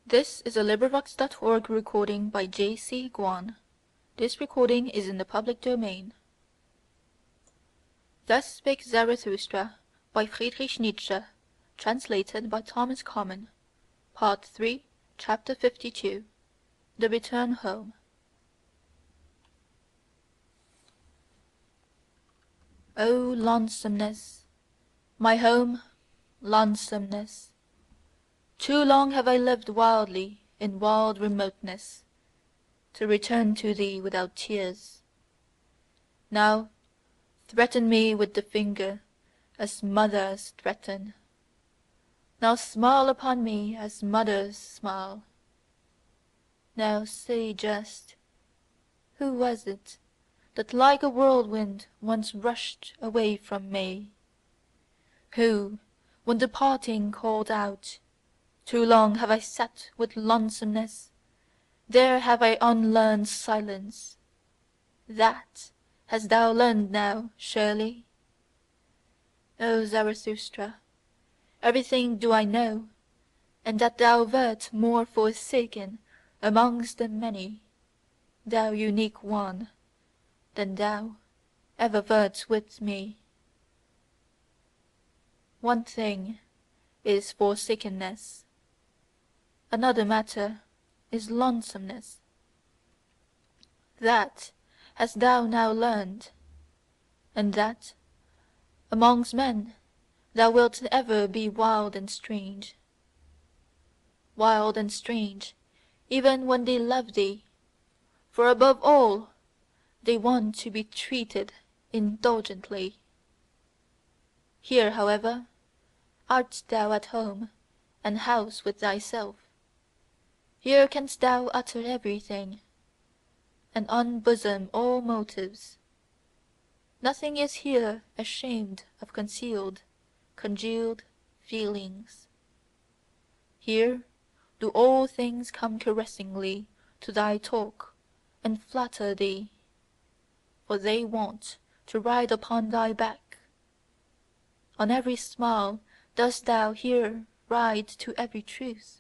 This is a Librivox.org recording by J.C. Guan. This recording is in the public domain. Thus Spake Zarathustra by Friedrich Nietzsche, translated by Thomas Common. Part 3, Chapter 52. The Return Home. O lonesomeness, my home, lonesomeness! Too long have I lived wildly in wild remoteness, to return to thee without tears. Now threaten me with the finger, as mothers threaten. Now smile upon me as mothers smile. Now say just, who was it that like a whirlwind once rushed away from me? Who, when departing, called out, "Too long have I sat with lonesomeness, there have I unlearned silence"? That hast thou learned now, surely? O Zarathustra, everything do I know, and that thou wert more forsaken amongst the many, thou unique one, than thou ever wert with me. One thing is forsakenness, another matter is lonesomeness. That hast thou now learned, and that amongst men thou wilt ever be wild and strange even when they love thee, for above all they want to be treated indulgently. Here, however, art thou at home and house with thyself. Here canst thou utter everything, and unbosom all motives. Nothing is here ashamed of concealed, congealed feelings. Here do all things come caressingly to thy talk, and flatter thee, for they want to ride upon thy back. On every smile dost thou here ride to every truth.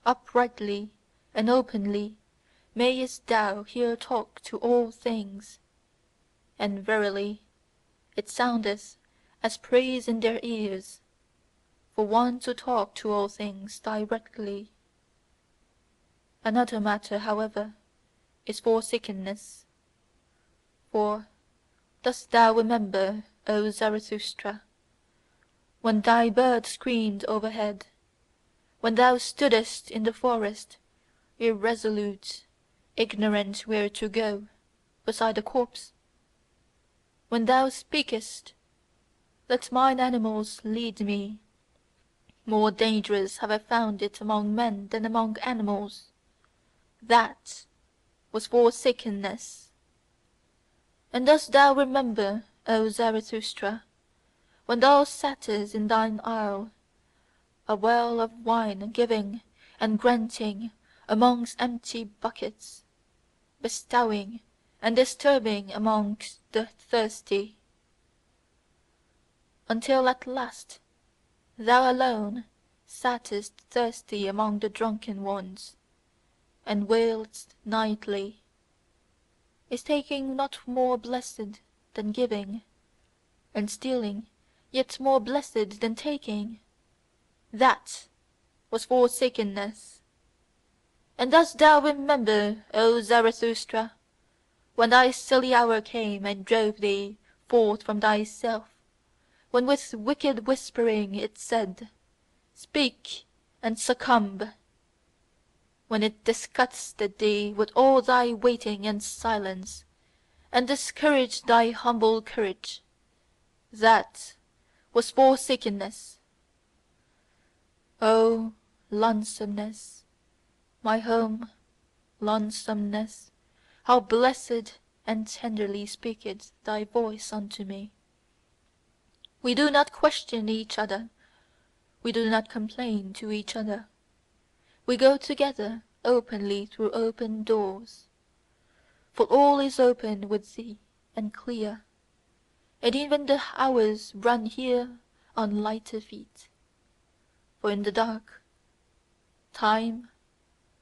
Uprightly and openly mayest thou here talk to all things, and verily it soundeth as praise in their ears, for one to talk to all things directly. Another matter, however, is forsakenness. For dost thou remember, O Zarathustra, when thy bird screamed overhead, when thou stoodest in the forest, irresolute, ignorant where to go, beside a corpse? When thou speakest, "Let mine animals lead me," more dangerous have I found it among men than among animals. That was forsakenness. And dost thou remember, O Zarathustra, when thou sattest in thine isle, a well of wine giving and granting amongst empty buckets, bestowing and disturbing amongst the thirsty, until at last thou alone sattest thirsty among the drunken ones, and wailedst nightly, "Is taking not more blessed than giving, and stealing yet more blessed than taking?" That was forsakenness. And dost thou remember, O Zarathustra, when thy silly hour came and drove thee forth from thyself, when with wicked whispering it said, "Speak and succumb," when it disgusted thee with all thy waiting and silence, and discouraged thy humble courage? That was forsakenness. O lonesomeness, my home, lonesomeness, how blessed and tenderly speaketh thy voice unto me! We do not question each other, we do not complain to each other. We go together openly through open doors. For all is open with thee, and clear, and even the hours run here on lighter feet. For in the dark Time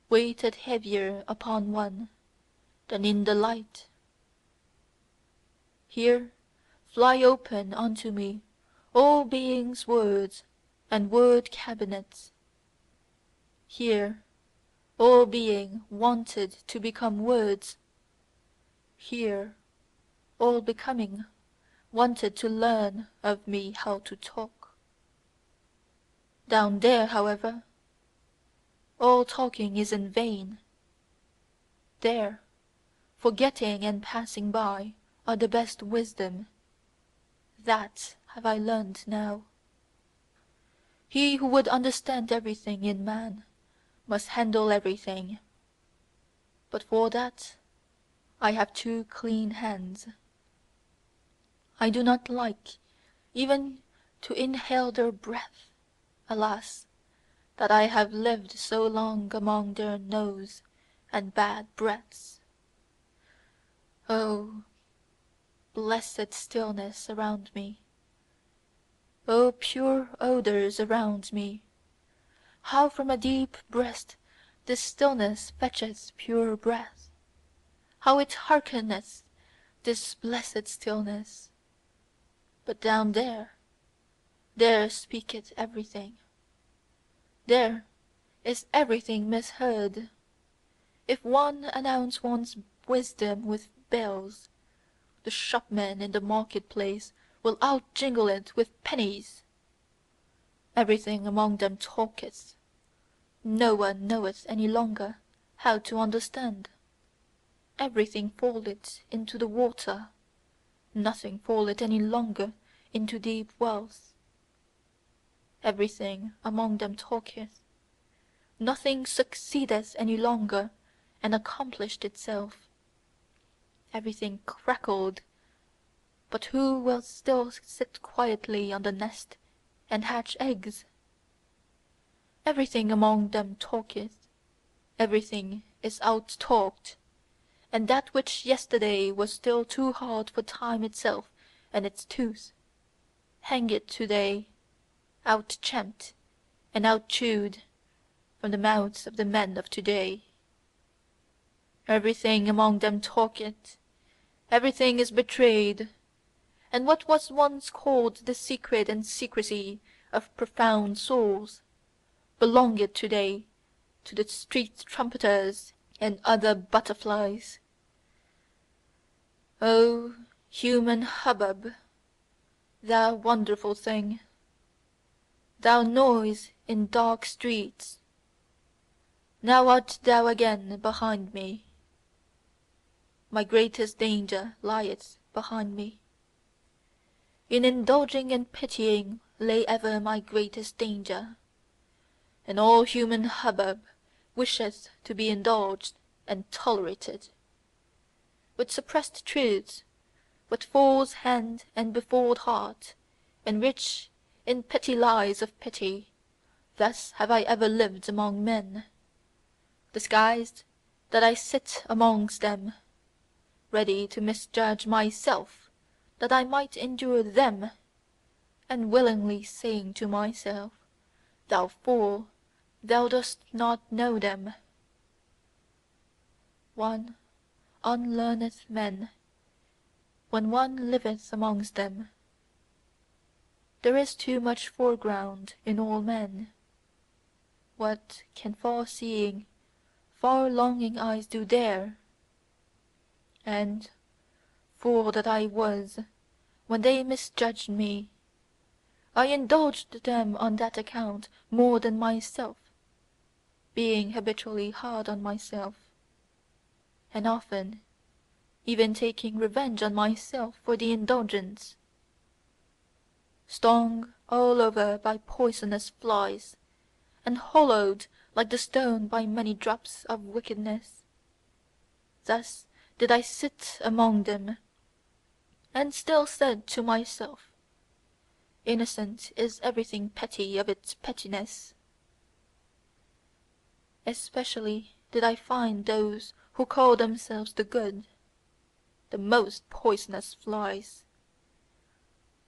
weighted heavier upon one than in the light. Here fly open unto me all being's words and word cabinets. Here all being wanted to become words. Here all becoming wanted to learn of me how to talk. Down there, however, all talking is in vain. There, forgetting and passing by are the best wisdom. That have I learned now. He who would understand everything in man must handle everything. But for that I have 2 clean hands. I do not like even to inhale their breath. Alas, that I have lived so long among their nose and bad breaths. Oh, blessed stillness around me! Oh, pure odours around me! How from a deep breast this stillness fetcheth pure breath! How it hearkeneth, this blessed stillness! But down there, there speaketh everything. There is everything misheard. If one announce one's wisdom with bells, the shopman in the market-place will out-jingle it with pennies. Everything among them talketh. No one knoweth any longer how to understand. Everything falleth into the water. Nothing falleth any longer into deep wells. Everything among them talketh. Nothing succeedeth any longer and accomplished itself. Everything crackled, but who will still sit quietly on the nest and hatch eggs? Everything among them talketh, everything is out-talked, and that which yesterday was still too hard for time itself and its tooth, hangeth to-day, out-champed and out-chewed, from the mouths of the men of to-day. Everything among them talketh, everything is betrayed, and what was once called the secret and secrecy of profound souls belongeth to-day to the street trumpeters and other butterflies. O human hubbub, thou wonderful thing! Thou noise in dark streets! Now art thou again behind me. My greatest danger lieth behind me. In indulging and pitying lay ever my greatest danger. And all human hubbub wisheth to be indulged and tolerated. With suppressed truths, with false hand and befooled heart, and rich in petty lies of pity, thus have I ever lived among men, disguised that I sit amongst them, ready to misjudge myself that I might endure them, and willingly saying to myself, Thou fool, thou dost not know them. One unlearneth men when one liveth amongst them. There is too much foreground in all men. What can far-seeing, far-longing eyes do there? And, fool that I was, when they misjudged me, I indulged them on that account more than myself, being habitually hard on myself, and often even taking revenge on myself for the indulgence. Stung all over by poisonous flies, and hollowed like the stone by many drops of wickedness, thus did I sit among them, and still said to myself, Innocent is everything petty of its pettiness. Especially did I find those who call themselves the good, the most poisonous flies.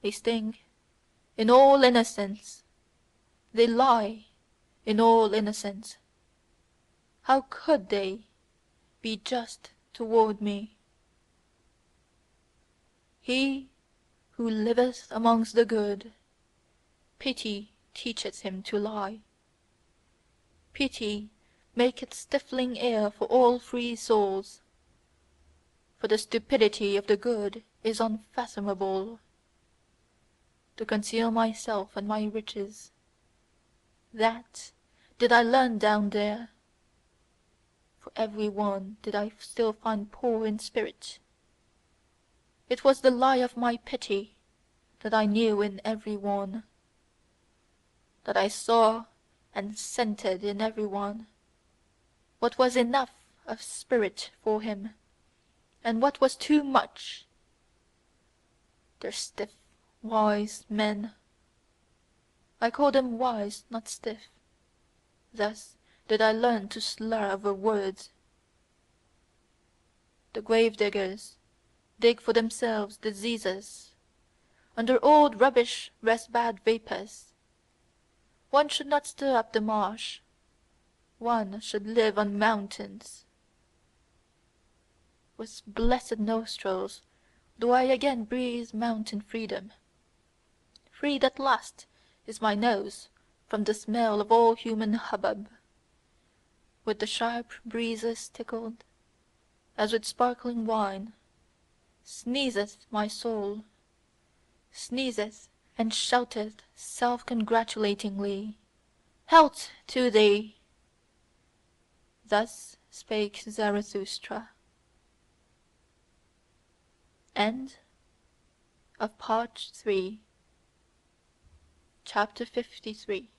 They sting in all innocence, they lie in all innocence, how could they be just toward me? He who liveth amongst the good, pity teacheth him to lie. Pity maketh stifling air for all free souls, for the stupidity of the good is unfathomable. To conceal myself and my riches, that did I learn down there. For every one did I still find poor in spirit. It was the lie of my pity that I knew in every one, that I saw and scented in every one, what was enough of spirit for him, and what was too much. They're stiff, wise men. I call them wise, not stiff. Thus did I learn to slur over words. The grave-diggers dig for themselves diseases. Under old rubbish rest bad vapours. One should not stir up the marsh. One should live on mountains. With blessed nostrils do I again breathe mountain freedom. Freed at last is my nose from the smell of all human hubbub. With the sharp breezes tickled, as with sparkling wine, sneezeth my soul, sneezeth and shouteth self-congratulatingly, "Health to thee!" Thus spake Zarathustra. End of Part 3, Chapter 53.